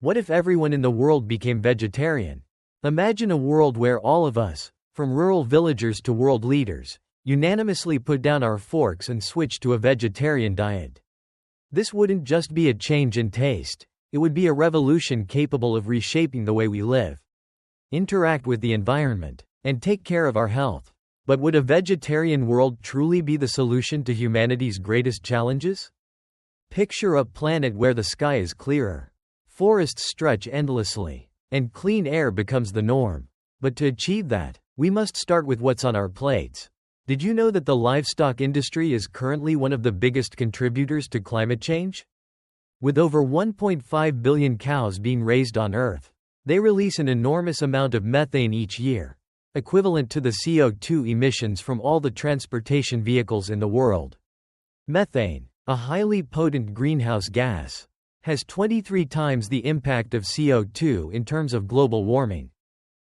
What if everyone in the world became vegetarian? Imagine a world where all of us, from rural villagers to world leaders, unanimously put down our forks and switch to a vegetarian diet. This wouldn't just be a change in taste, it would be a revolution capable of reshaping the way we live, interact with the environment, and take care of our health. But would a vegetarian world truly be the solution to humanity's greatest challenges? Picture a planet where the sky is clearer, forests stretch endlessly, and clean air becomes the norm. But to achieve that, we must start with what's on our plates. Did you know that the livestock industry is currently one of the biggest contributors to climate change? With over 1.5 billion cows being raised on Earth, they release an enormous amount of methane each year, equivalent to the CO2 emissions from all the transportation vehicles in the world. Methane, a highly potent greenhouse gas, has 23 times the impact of CO2 in terms of global warming,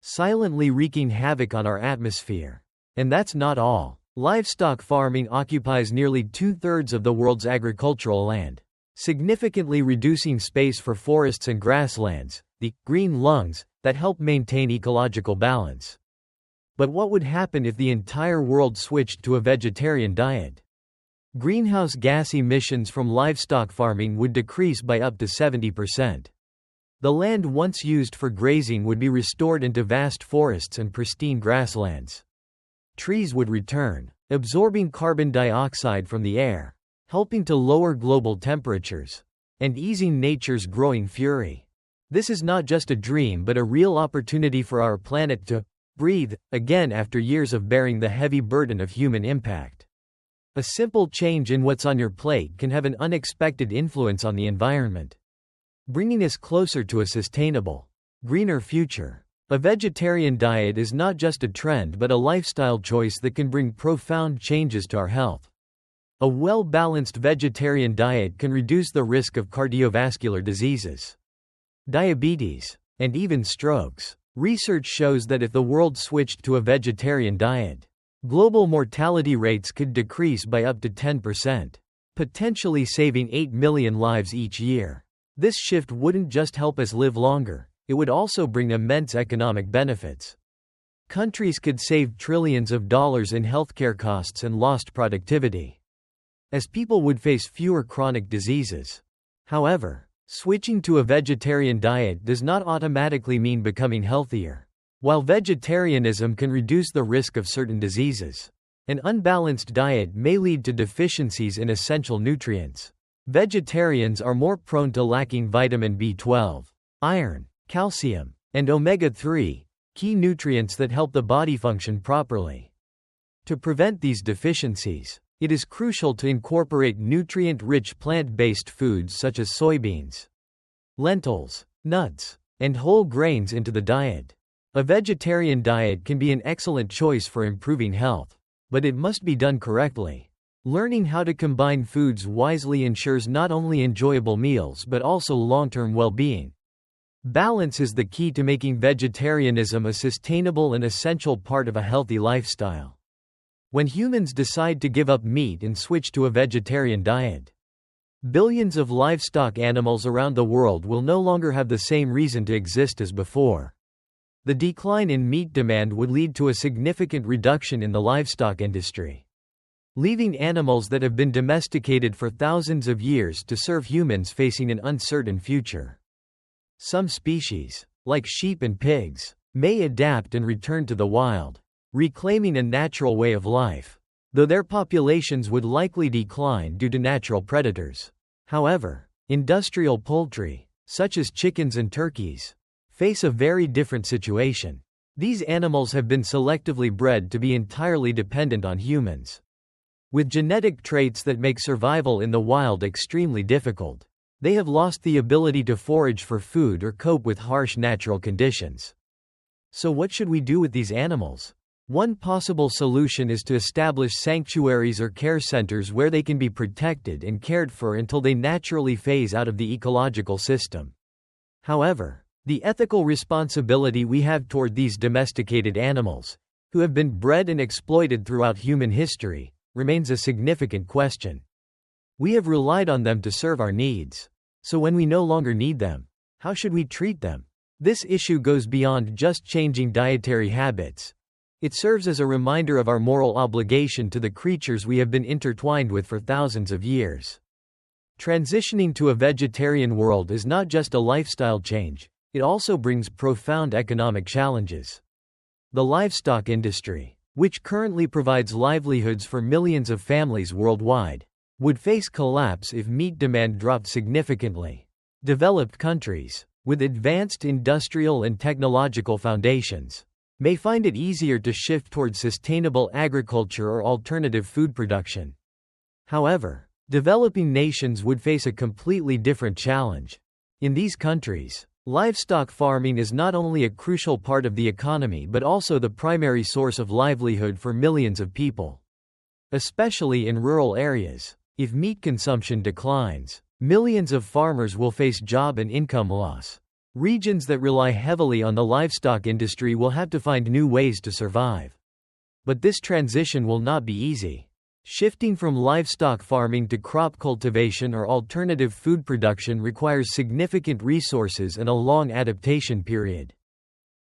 silently wreaking havoc on our atmosphere. And that's not all. Livestock farming occupies nearly 2/3 of the world's agricultural land, significantly reducing space for forests and grasslands, the green lungs that help maintain ecological balance. But what would happen if the entire world switched to a vegetarian diet? Greenhouse gas emissions from livestock farming would decrease by up to 70%. The land once used for grazing would be restored into vast forests and pristine grasslands. Trees would return, absorbing carbon dioxide from the air, helping to lower global temperatures, and easing nature's growing fury. This is not just a dream but a real opportunity for our planet to breathe again after years of bearing the heavy burden of human impact. A simple change in what's on your plate can have an unexpected influence on the environment, bringing us closer to a sustainable, greener future. A vegetarian diet is not just a trend but a lifestyle choice that can bring profound changes to our health. A well-balanced vegetarian diet can reduce the risk of cardiovascular diseases, diabetes, and even strokes. Research shows that if the world switched to a vegetarian diet, global mortality rates could decrease by up to 10%, potentially saving 8 million lives each year. This shift wouldn't just help us live longer, it would also bring immense economic benefits. Countries could save trillions of dollars in healthcare costs and lost productivity, as people would face fewer chronic diseases. However, switching to a vegetarian diet does not automatically mean becoming healthier. While vegetarianism can reduce the risk of certain diseases, an unbalanced diet may lead to deficiencies in essential nutrients. Vegetarians are more prone to lacking vitamin B12, iron, calcium, and omega-3, key nutrients that help the body function properly. To prevent these deficiencies, it is crucial to incorporate nutrient-rich plant-based foods such as soybeans, lentils, nuts, and whole grains into the diet. A vegetarian diet can be an excellent choice for improving health, but it must be done correctly. Learning how to combine foods wisely ensures not only enjoyable meals but also long-term well-being. Balance is the key to making vegetarianism a sustainable and essential part of a healthy lifestyle. When humans decide to give up meat and switch to a vegetarian diet, billions of livestock animals around the world will no longer have the same reason to exist as before. The decline in meat demand would lead to a significant reduction in the livestock industry, leaving animals that have been domesticated for thousands of years to serve humans facing an uncertain future. Some species, like sheep and pigs, may adapt and return to the wild, reclaiming a natural way of life, though their populations would likely decline due to natural predators. However, industrial poultry, such as chickens and turkeys, face a very different situation. These animals have been selectively bred to be entirely dependent on humans, with genetic traits that make survival in the wild extremely difficult. They have lost the ability to forage for food or cope with harsh natural conditions. So what should we do with these animals? One possible solution is to establish sanctuaries or care centers where they can be protected and cared for until they naturally phase out of the ecological system. However, the ethical responsibility we have toward these domesticated animals, who have been bred and exploited throughout human history, remains a significant question. We have relied on them to serve our needs. So when we no longer need them, How should we treat them? This issue goes beyond just changing dietary habits. It serves as a reminder of our moral obligation to the creatures we have been intertwined with for thousands of years. Transitioning to a vegetarian world is not just a lifestyle change, it also brings profound economic challenges. The livestock industry, which currently provides livelihoods for millions of families worldwide, would face collapse if meat demand dropped significantly. Developed countries, with advanced industrial and technological foundations, may find it easier to shift toward sustainable agriculture or alternative food production. However, developing nations would face a completely different challenge. In these countries, livestock farming is not only a crucial part of the economy but also the primary source of livelihood for millions of people. Especially in rural areas, if meat consumption declines, millions of farmers will face job and income loss. Regions that rely heavily on the livestock industry will have to find new ways to survive. But this transition will not be easy. Shifting from livestock farming to crop cultivation or alternative food production requires significant resources and a long adaptation period.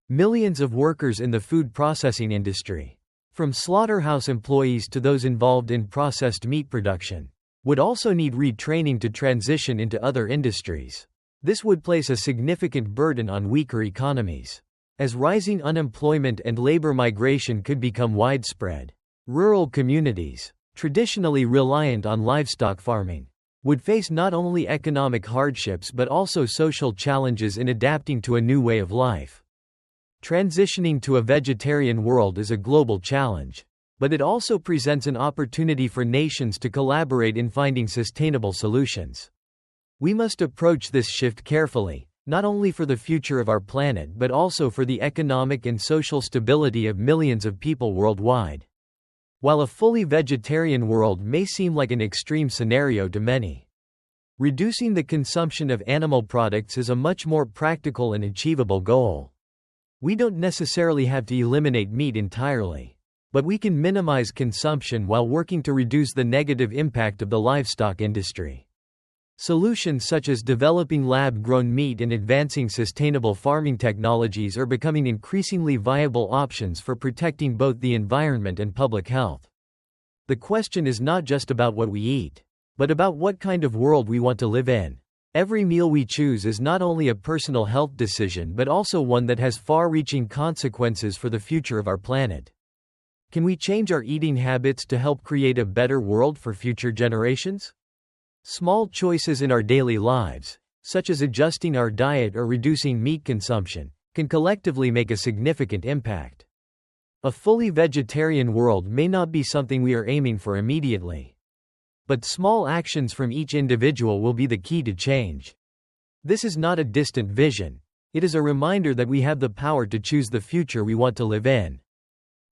Millions of workers in the food processing industry, from slaughterhouse employees to those involved in processed meat production, would also need retraining to transition into other industries. This would place a significant burden on weaker economies. As rising unemployment and labor migration could become widespread, rural communities, traditionally reliant on livestock farming, would face not only economic hardships but also social challenges in adapting to a new way of life. Transitioning to a vegetarian world is a global challenge, but it also presents an opportunity for nations to collaborate in finding sustainable solutions. We must approach this shift carefully, not only for the future of our planet but also for the economic and social stability of millions of people worldwide. While a fully vegetarian world may seem like an extreme scenario to many, reducing the consumption of animal products is a much more practical and achievable goal. We don't necessarily have to eliminate meat entirely, but we can minimize consumption while working to reduce the negative impact of the livestock industry. Solutions such as developing lab-grown meat and advancing sustainable farming technologies are becoming increasingly viable options for protecting both the environment and public health. The question is not just about what we eat, but about what kind of world we want to live in. Every meal we choose is not only a personal health decision but also one that has far-reaching consequences for the future of our planet. Can we change our eating habits to help create a better world for future generations? Small choices in our daily lives, such as adjusting our diet or reducing meat consumption, can collectively make a significant impact. A fully vegetarian world may not be something we are aiming for immediately, but small actions from each individual will be the key to change. This is not a distant vision. It is a reminder that we have the power to choose the future we want to live in.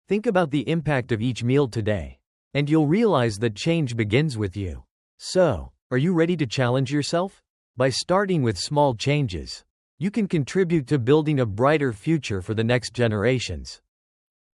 Think about the impact of each meal today, and you'll realize that change begins with you. So, are you ready to challenge yourself? By starting with small changes, you can contribute to building a brighter future for the next generations.